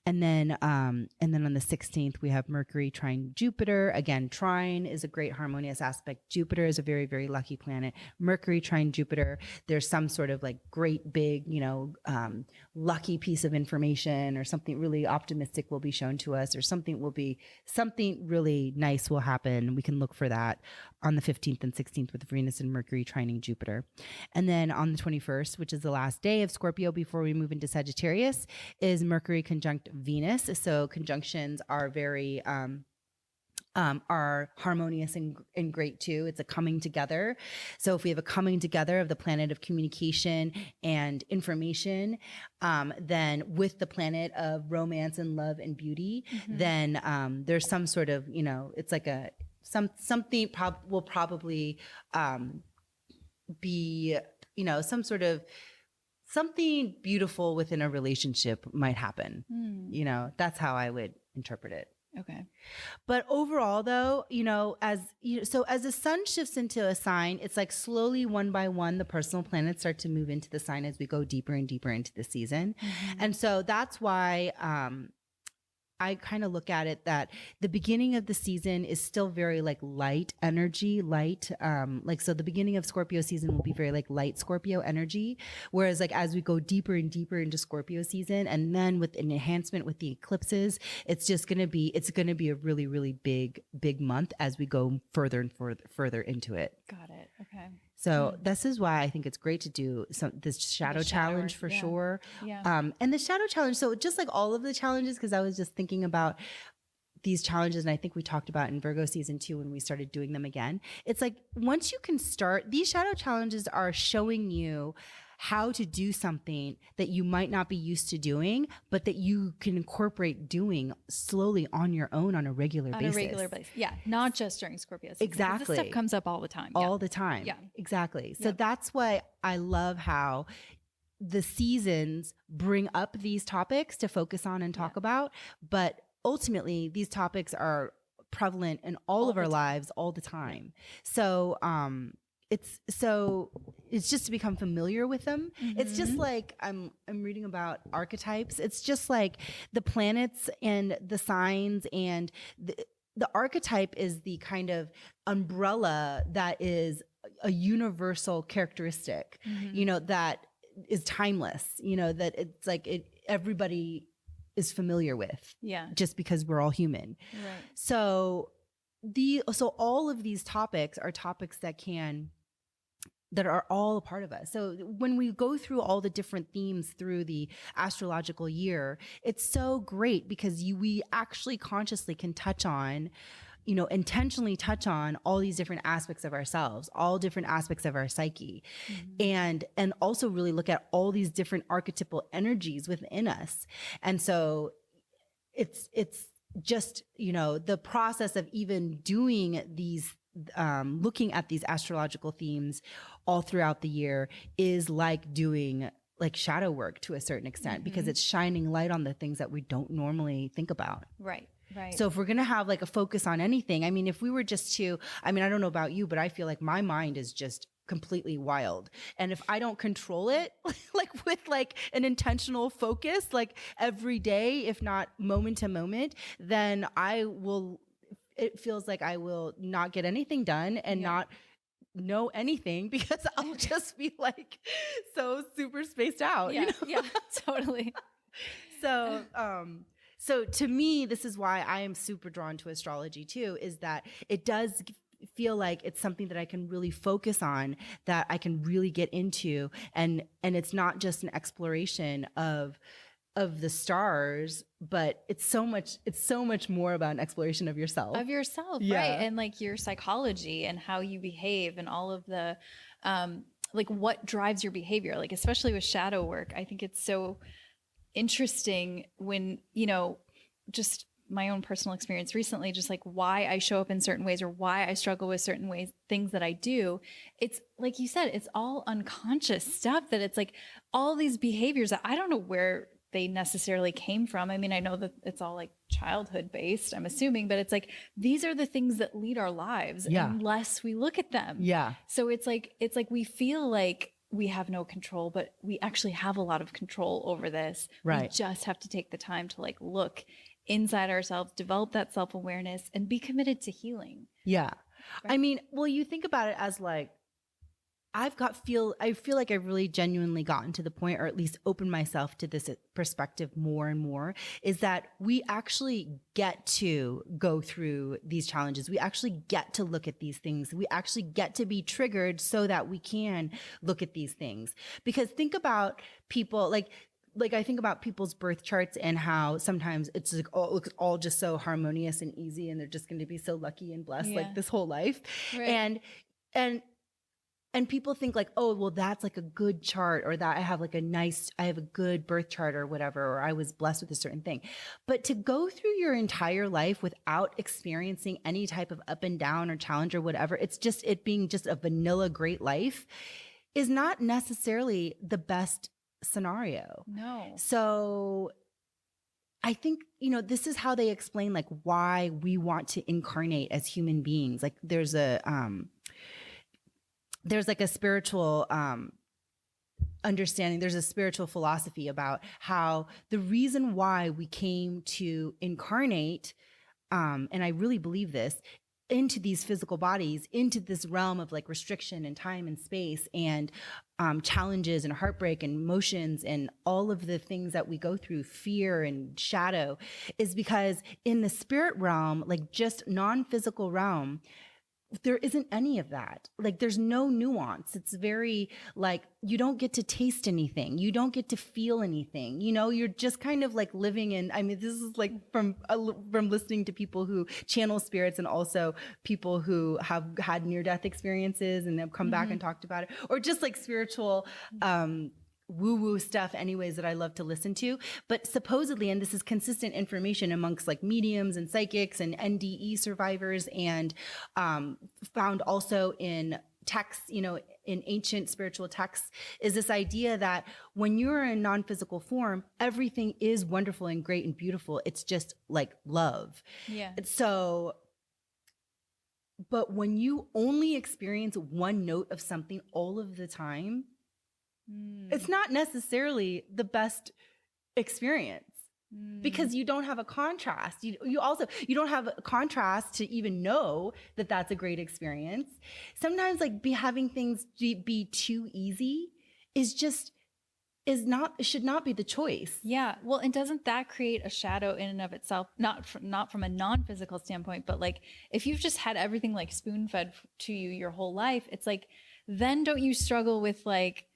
And then on the 16th, we have Mercury trine Jupiter. Again, trine is a great harmonious aspect. Jupiter is a very, very lucky planet. Mercury trine Jupiter, there's some sort of like great big, lucky piece of information or something really optimistic will be shown to us, or something really nice will happen. We can look for that on the 15th and 16th with Venus and Mercury trining Jupiter. And then on the 21st, which is the last day of Scorpio before we move into Sagittarius, is Mercury conjunct Venus. So conjunctions are very are harmonious and great too. It's a coming together. So if we have a coming together of the planet of communication and information, then with the planet of romance and love and beauty, then there's some sort of, it's like something will probably be, some sort of something beautiful within a relationship might happen. That's how I would interpret it. Okay. But overall though, as the sun shifts into a sign, it's like slowly one by one, the personal planets start to move into the sign as we go deeper and deeper into the season. And so that's why, I kind of look at it that the beginning of the season is still very like light energy, so the beginning of Scorpio season will be very like light Scorpio energy. Whereas like as we go deeper and deeper into Scorpio season, and then with an enhancement with the eclipses, it's going to be a really, really big month as we go further and further into it. Got it. Okay. So this is why I think it's great to do this shadow challenge for sure. Yeah. And the shadow challenge. So just like all of the challenges, because I was just thinking about these challenges, and I think we talked about in Virgo season 2 when we started doing them again. It's like once you can start, these shadow challenges are showing you how to do something that you might not be used to doing, but that you can incorporate doing slowly on your own on a regular basis. Yeah. Not just during Scorpio season. Exactly. This stuff comes up all the time. All the time. Yeah. Exactly. So that's why I love how the seasons bring up these topics to focus on and talk about. But ultimately, these topics are prevalent in all of our lives all the time. So, it's just to become familiar with them. Mm-hmm. It's just like I'm reading about archetypes. It's just like the planets and the signs, and the archetype is the kind of umbrella that is a universal characteristic, that is timeless, that it's like everybody is familiar with, just because we're all human. Right. So all of these topics are topics that are all a part of us. So when we go through all the different themes through the astrological year, it's so great because we actually consciously can touch on, intentionally touch on all these different aspects of ourselves, all different aspects of our psyche, and also really look at all these different archetypal energies within us. And so it's just, the process of even doing these, looking at these astrological themes all throughout the year is like doing like shadow work to a certain extent, because it's shining light on the things that we don't normally think about. Right. Right. So if we're going to have like a focus on anything, I mean, if we were just I don't know about you, but I feel like my mind is just completely wild. And if I don't control it, like with like an intentional focus, like every day, if not moment to moment, then it feels like I will not get anything done and not know anything, because I'll just be like so super spaced out. Yeah, totally. So to me, this is why I am super drawn to astrology too, is that it does feel like it's something that I can really focus on, that I can really get into. And it's not just an exploration of the stars, but it's so much more about an exploration of yourself. Right? And like your psychology and how you behave and all of the, like what drives your behavior, like especially with shadow work. I think it's so interesting when, just my own personal experience recently, just like why I show up in certain ways or why I struggle with certain ways, things that I do. It's like you said, it's all unconscious stuff, that it's like all these behaviors that I don't know where they necessarily came from. I mean, I know that it's all like childhood based, I'm assuming, but it's like, these are the things that lead our lives unless we look at them. Yeah. So it's like we feel like we have no control, but we actually have a lot of control over this. Right. We just have to take the time to like look inside ourselves, develop that self-awareness, and be committed to healing. Yeah. Right. I mean, well, you think about it as like, I feel like I've really genuinely gotten to the point, or at least opened myself to this perspective more and more, is that we actually get to go through these challenges. We actually get to look at these things. We actually get to be triggered so that we can look at these things. Because think about people like I think about people's birth charts and how sometimes it's like, oh, it looks all just so harmonious and easy, and they're just going to be so lucky and blessed like this whole life. Right. And people think like, oh, well, that's like a good chart, or that I have a good birth chart or whatever, or I was blessed with a certain thing. But to go through your entire life without experiencing any type of up and down or challenge or whatever, it being just a vanilla great life, is not necessarily the best scenario. No. So I think, this is how they explain like why we want to incarnate as human beings. Like there's like a spiritual understanding, there's a spiritual philosophy about how the reason why we came to incarnate, and I really believe this, into these physical bodies, into this realm of like restriction and time and space and challenges and heartbreak and emotions and all of the things that we go through, fear and shadow, is because in the spirit realm, like just non-physical realm, there isn't any of that. Like there's no nuance. It's very like, you don't get to taste anything. You don't get to feel anything. You know, you're just kind of like living in, I mean, this is like from listening to people who channel spirits and also people who have had near-death experiences and have come back and talked about it, or just like spiritual, woo-woo stuff anyways that I love to listen to. But supposedly, and this is consistent information amongst like mediums and psychics and NDE survivors, and found also in texts, you know, in ancient spiritual texts, is this idea that when you're in non-physical form, everything is wonderful and great and beautiful. It's just like love. Yeah. So, but when you only experience one note of something all of the time, it's not necessarily the best experience because you don't have a contrast. You don't have a contrast to even know that that's a great experience. Sometimes like having things be too easy should not be the choice. Yeah. Well, and doesn't that create a shadow in and of itself? Not from a non-physical standpoint, but like if you've just had everything like spoon fed to you your whole life, it's like, then don't you struggle with like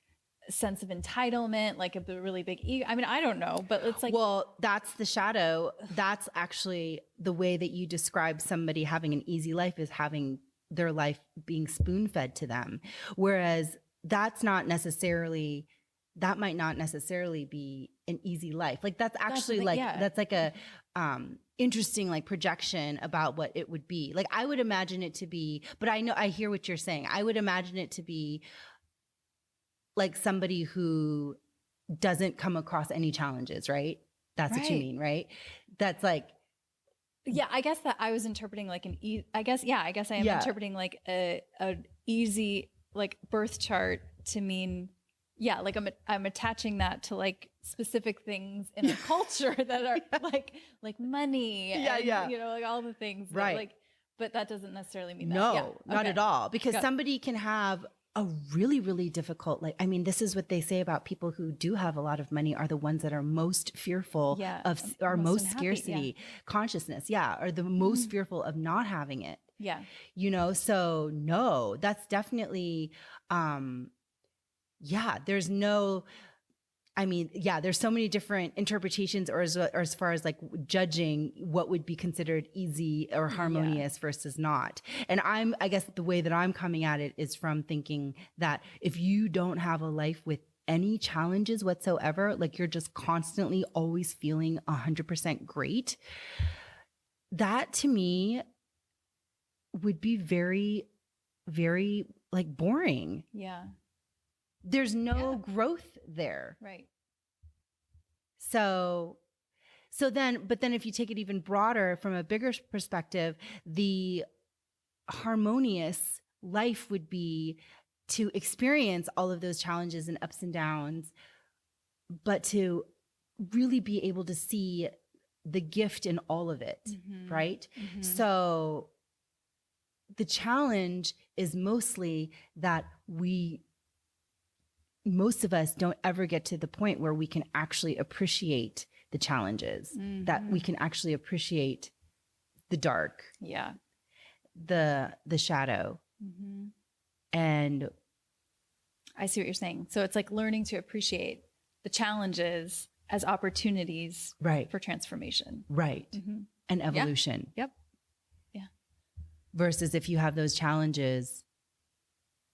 sense of entitlement, like a really big ego? I mean, I don't know, but it's like, well, that's the shadow. That's actually the way that you describe somebody having an easy life, is having their life being spoon fed to them. Whereas that might not necessarily be an easy life. Like that's actually that's like a interesting like projection about what it would be. Like I would imagine it to be, but I hear what you're saying. I would imagine it to be like somebody who doesn't come across any challenges, right? That's what you mean, right? That's like, yeah, I guess that I was interpreting like I guess I am interpreting like a easy like birth chart to mean, yeah, like I'm attaching that to like specific things in a culture that are like money and, you know, like all the things that, like, but that doesn't necessarily mean that. No, not at all. Because somebody can have a really, really difficult, like, I mean, this is what they say about people who do have a lot of money are the ones that are most fearful of, or most scarcity consciousness. Or the most fearful of not having it. Yeah. You know, so no, that's definitely, there's no, I mean, there's so many different interpretations or as far as like judging what would be considered easy or harmonious versus not. And I guess the way that I'm coming at it is from thinking that if you don't have a life with any challenges whatsoever, like you're just constantly always feeling 100% great, that to me would be very, very like boring. Yeah. There's no growth there. Right. So then if you take it even broader from a bigger perspective, the harmonious life would be to experience all of those challenges and ups and downs, but to really be able to see the gift in all of it, right? So the challenge is mostly that most of us don't ever get to the point where we can actually appreciate the challenges, that we can actually appreciate the dark, the shadow. And I see what you're saying. So it's like learning to appreciate the challenges as opportunities for transformation. Right. And evolution. Yep. Versus if you have those challenges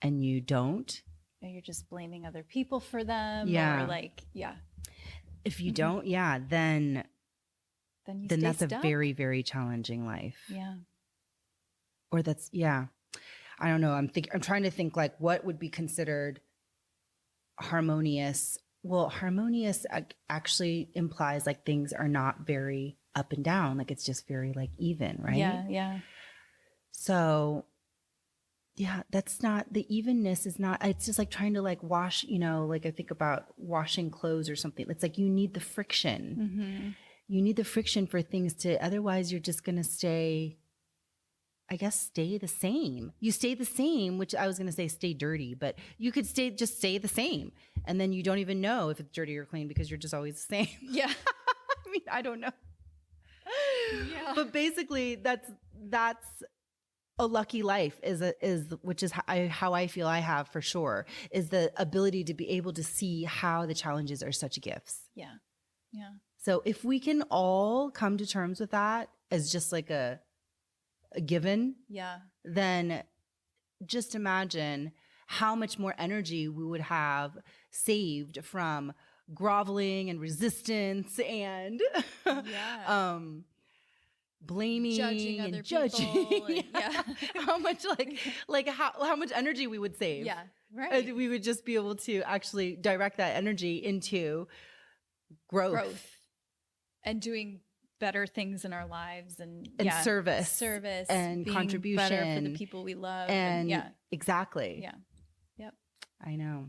and you don't, you're just blaming other people for them. Or like, if you don't, then that's stuck. a very, very challenging life. Yeah. Or that's, I don't know. I'm trying to think like what would be considered harmonious. Well, harmonious actually implies like things are not very up and down. Like it's just very like even, right? Yeah. So yeah, that's not, the evenness is not, it's just like trying to like wash, like I think about washing clothes or something. It's like you need the friction. You need the friction for things to, otherwise you're just going to stay, I guess, stay the same. You stay the same, which I was going to say stay dirty, but you could just stay the same. And then you don't even know if it's dirty or clean because you're just always the same. Yeah. I mean, I don't know. Yeah. But basically that's a lucky life which is how I feel I have for sure, is the ability to be able to see how the challenges are such gifts. Yeah. Yeah. So if we can all come to terms with that as just like a given, yeah, then just imagine how much more energy we would have saved from groveling and resistance and blaming, judging and other judging. people. And, yeah. How much how much energy we would save. Yeah. Right. We would just be able to actually direct that energy into growth. And doing better things in our lives and service and being contribution better for the people we love. And exactly. Yeah. Yep. I know.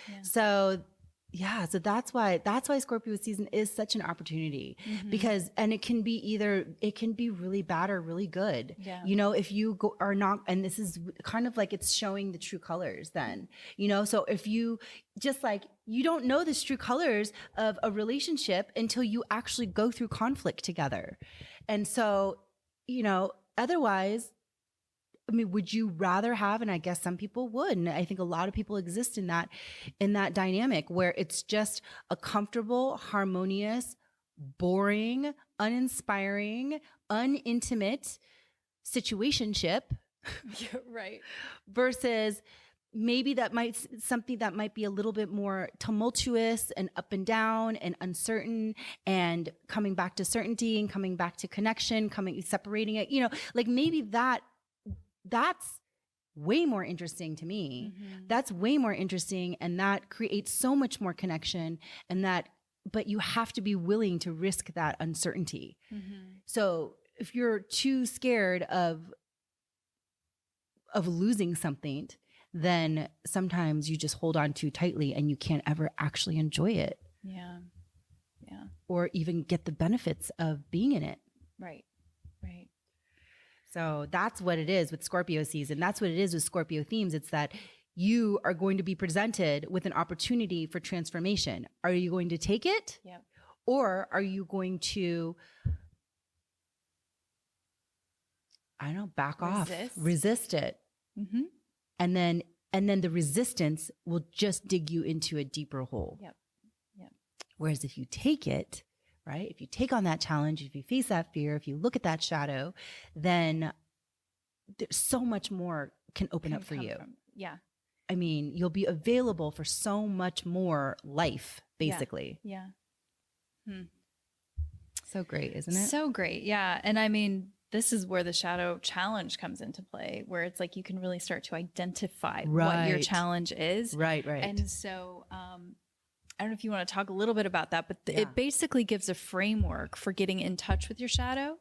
Yeah. So that's why Scorpio season is such an opportunity, because, and it can be really bad or really good. Yeah. If you are not, and this is kind of like, it's showing the true colors then, so if you just like, you don't know the true colors of a relationship until you actually go through conflict together. And so, otherwise, I mean, would you rather have, and I guess some people would, and I think a lot of people exist in that dynamic where it's just a comfortable, harmonious, boring, uninspiring, unintimate situationship. Yeah, right. Versus maybe something that might be a little bit more tumultuous and up and down and uncertain, and coming back to certainty and coming back to connection, separating it, like maybe that's way more interesting to me. That's way more interesting. And that creates so much more connection, but you have to be willing to risk that uncertainty. So if you're too scared of losing something, then sometimes you just hold on too tightly and you can't ever actually enjoy it. Yeah. Yeah. Or even get the benefits of being in it. Right. Right. So that's what it is with Scorpio season. That's what it is with Scorpio themes. It's that you are going to be presented with an opportunity for transformation. Are you going to take it? Yep. Or are you going to, I don't know, back off, resist it? And then the resistance will just dig you into a deeper hole. Yep. Yep. Whereas if you take it, right? If you take on that challenge, if you face that fear, if you look at that shadow, then there's so much more can open up for you. Yeah. I mean, you'll be available for so much more life, basically. Yeah. So great, isn't it? So great. Yeah. And I mean, this is where the shadow challenge comes into play, where it's like you can really start to identify what your challenge is. Right. And so, I don't know if you want to talk a little bit about that, but it basically gives a framework for getting in touch with your shadow,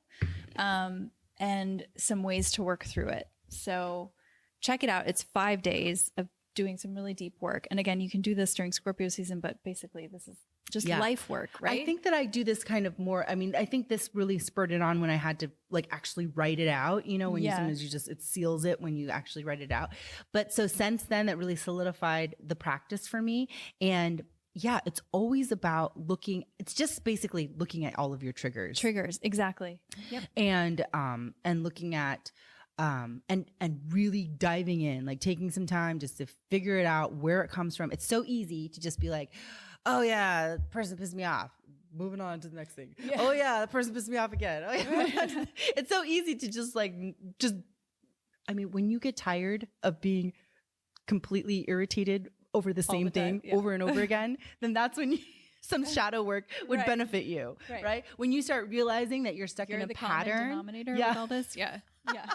and some ways to work through it. So check it out. It's 5 days of doing some really deep work. And again, you can do this during Scorpio season, but basically this is just life work, right? I think that I do this kind of more. I mean, I think this really spurred it on when I had to like actually write it out, when sometimes it seals it when you actually write it out. But so since then, that really solidified the practice for me. And yeah, it's always about it's just basically looking at all of your triggers. Exactly. Yep. And looking at, and really diving in, like taking some time just to figure it out, where it comes from. It's so easy to just be like, oh yeah, that person pissed me off. Moving on to the next thing. Yeah. Oh yeah, that person pissed me off again. Oh, yeah. It's so easy to I mean, when you get tired of being completely irritated over the same thing over and over again, then that's when some shadow work would Right. benefit you, Right. right? When you start realizing that you're stuck You're in a the common pattern. denominator Yeah. with all this. Yeah. Yeah.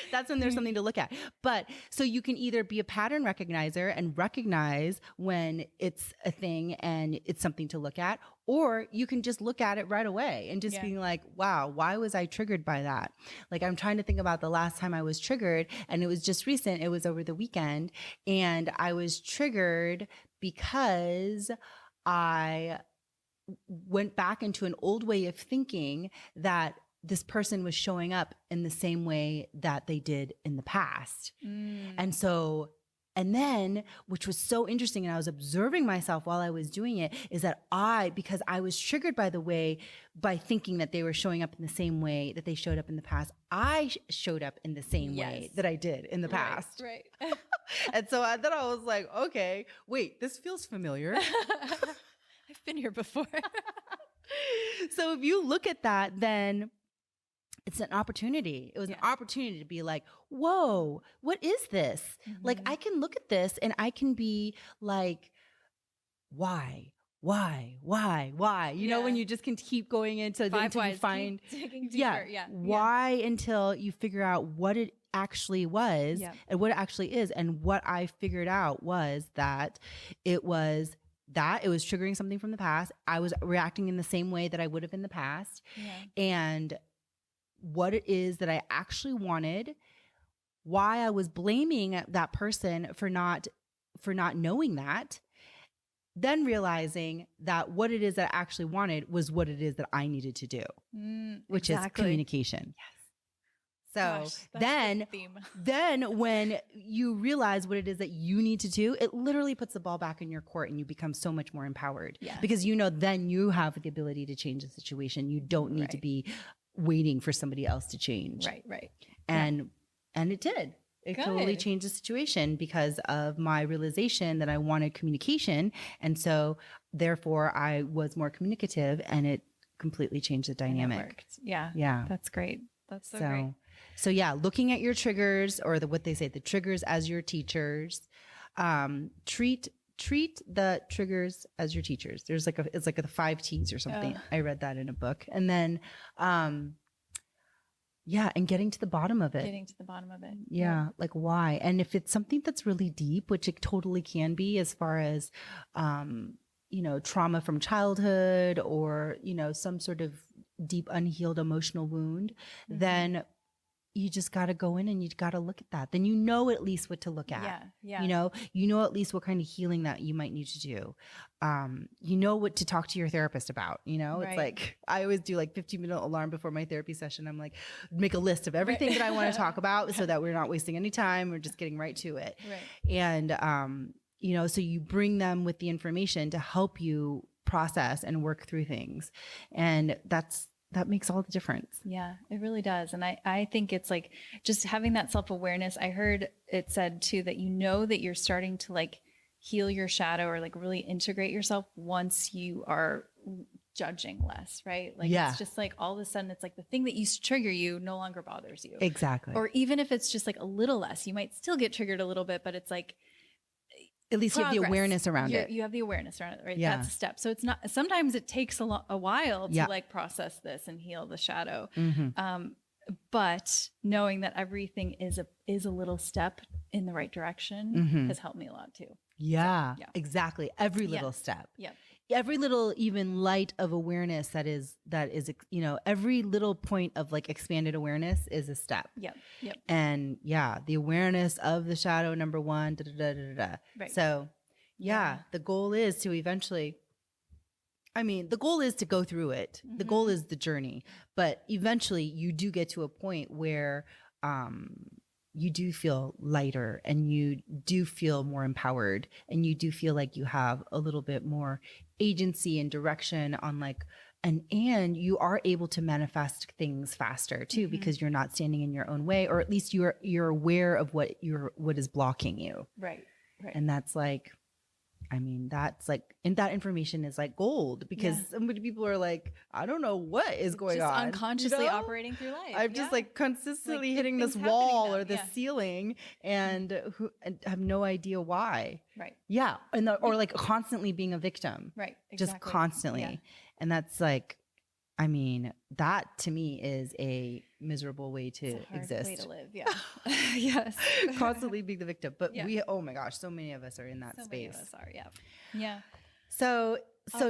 That's when there's something to look at. But so you can either be a pattern recognizer and recognize when it's a thing and it's something to look at, or you can just look at it right away and just being like, wow, why was I triggered by that? Like, I'm trying to think about the last time I was triggered, and it was just recent. It was over the weekend, and I was triggered because I went back into an old way of thinking that this person was showing up in the same way that they did in the past. And so, and then, which was so interesting, and I was observing myself while I was doing it, is that because I was triggered by thinking that they were showing up in the same way that they showed up in the past, I showed up in the same way that I did in the past. Right. And so then I was like, okay, wait, this feels familiar. I've been here before. So if you look at that, then it's an opportunity. It was an opportunity to be like, whoa, what is this? Like, I can look at this and I can be like, why? You know, when you just can keep going into until you find, digging deeper. why until you figure out what it actually was and what it actually is. And what I figured out was that it was triggering something from the past. I was reacting in the same way that I would have in the past. And what it is that I actually wanted, why I was blaming that person for not knowing that, then realizing that what it is that I actually wanted was what it is that I needed to do, which is communication. So then when you realize what it is that you need to do, it literally puts the ball back in your court and you become so much more empowered because then you have the ability to change the situation. You don't need to be waiting for somebody else to change. Right. And it did. It totally changed the situation because of my realization that I wanted communication. And so therefore I was more communicative, and it completely changed the dynamic. Yeah. That's great. That's so great. So yeah, looking at your triggers, or what they say, the triggers as your teachers. Treat the triggers as your teachers. There's it's like the 5 T's or something. I read that in a book. And then, and getting to the bottom of it. Yeah. Like why? And if it's something that's really deep, which it totally can be, as far as, trauma from childhood, or, some sort of deep unhealed emotional wound, then you just got to go in and you got to look at that. Then at least what to look at. You know at least what kind of healing that you might need to do. What to talk to your therapist about. It's like I always do 15-minute alarm before my therapy session. I'm like, make a list of everything that I want to talk about so that we're not wasting any time. We're just getting right to it. And so you bring them with the information to help you process and work through things, and that makes all the difference. Yeah, it really does. And I think it's like just having that self-awareness. I heard it said too that that you're starting to heal your shadow, or really integrate yourself once you are judging less, right? It's just all of a sudden it's the thing that used to trigger you no longer bothers you. Exactly. Or even if it's just a little less, you might still get triggered a little bit, but it's at least you have the awareness around it. You have the awareness around it, right? Yeah. That's a step. So it's not, sometimes it takes a while to process this and heal the shadow. But knowing that everything is a little step in the right direction has helped me a lot too. Yeah, exactly. Every little step. Yeah. Every little even light of awareness that is, every little point of expanded awareness is a step. Yep. And the awareness of the shadow, number 1, Right. So the goal is to eventually, the goal is to go through it. The goal is the journey, but eventually you do get to a point where, you do feel lighter, and you do feel more empowered, and you do feel like you have a little bit more agency and direction on and you are able to manifest things faster too, because you're not standing in your own way, or at least you're aware of what is blocking you. Right. And that's I mean, that's like, and that information is like gold because so many people are like, I don't know what is going just on. Unconsciously operating through life. I'm just like consistently hitting this wall or this ceiling and have no idea why. Right. Yeah. Or like constantly being a victim. Right. Exactly. Just constantly. Yeah. And that's like, I mean, that to me is a miserable way to exist. Way to live. Yeah. Yes. Constantly being the victim. But oh my gosh, so many of us are in that space. So many of us are. Yeah. Yeah. So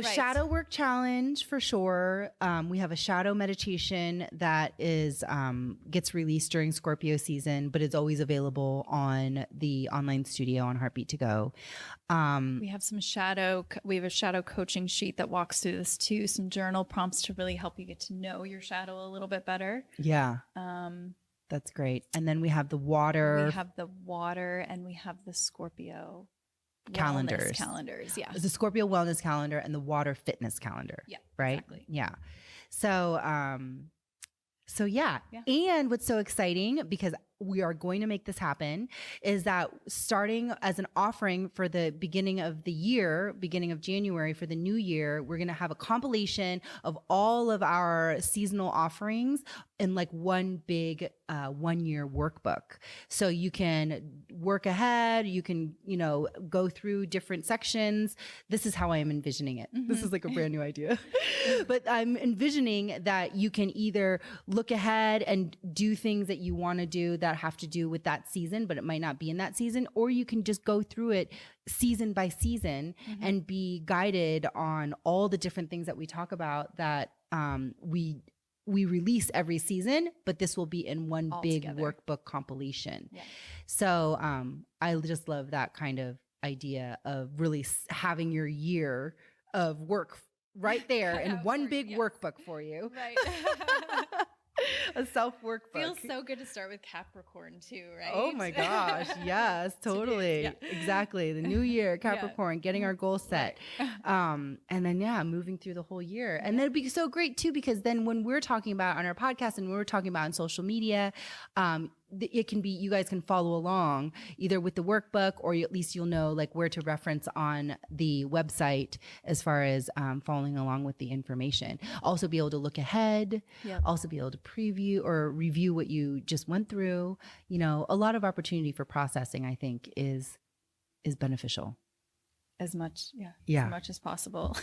shadow work challenge for sure. We have a shadow meditation that is gets released during Scorpio season, but it's always available on the online studio on Heartbeat to Go. We have a shadow coaching sheet that walks through this too. Some journal prompts to really help you get to know your shadow a little bit better. Yeah. That's great. And then we have the water. We have the water and we have the Scorpio calendars. Yeah. The Scorpio wellness calendar and the water fitness calendar. Yeah. Right. Exactly. Yeah. So yeah. And what's so exciting, because we are going to make this happen, is that starting as an offering for the beginning of the year, beginning of January for the new year, we're going to have a compilation of all of our seasonal offerings in like one big 1 year workbook. So you can work ahead, you can, go through different sections. This is how I am envisioning it. Mm-hmm. This is like a brand new idea. But I'm envisioning that you can either look ahead and do things that you want to do that have to do with that season, but it might not be in that season, or you can just go through it season by season and be guided on all the different things that we talk about that we release every season, but this will be in one all big together. Workbook compilation. Yeah. So I just love that kind of idea of really having your year of work right there in one big workbook for you. Right. A self workbook. Feels so good to start with Capricorn too, right? Oh my gosh. Yes, totally. Exactly. The new year, Capricorn, getting our goals set. Right. And then, moving through the whole year. And that'd be so great too, because then when we're talking about on our podcast and when we're talking about on social media, it can be, you guys can follow along either with the workbook, or at least you'll know like where to reference on the website as far as following along with the information. Also be able to look ahead, also be able to preview or review what you just went through. A lot of opportunity for processing, I think, is beneficial. As much as possible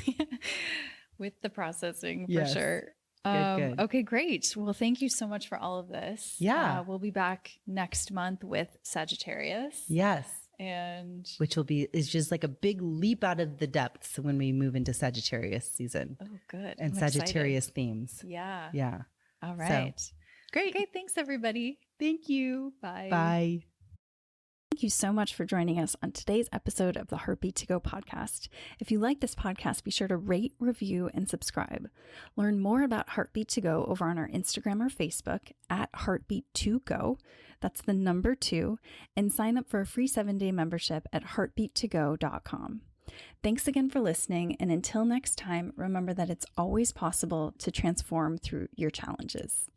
with the processing for sure. Good. Okay, great. Well, thank you so much for all of this. Yeah. We'll be back next month with Sagittarius. Yes. And which is just like a big leap out of the depths when we move into Sagittarius season. Oh, good. And I'm Sagittarius themes. Yeah. Yeah. All right. So, great. Okay, thanks everybody. Thank you. Bye. Bye. Thank you so much for joining us on today's episode of the Heartbeat to Go podcast. If you like this podcast, be sure to rate, review, and subscribe. Learn more about Heartbeat to Go over on our Instagram or Facebook at Heartbeat2Go. That's the number 2. And sign up for a free 7-day membership at heartbeat2go.com. Thanks again for listening. And until next time, remember that it's always possible to transform through your challenges.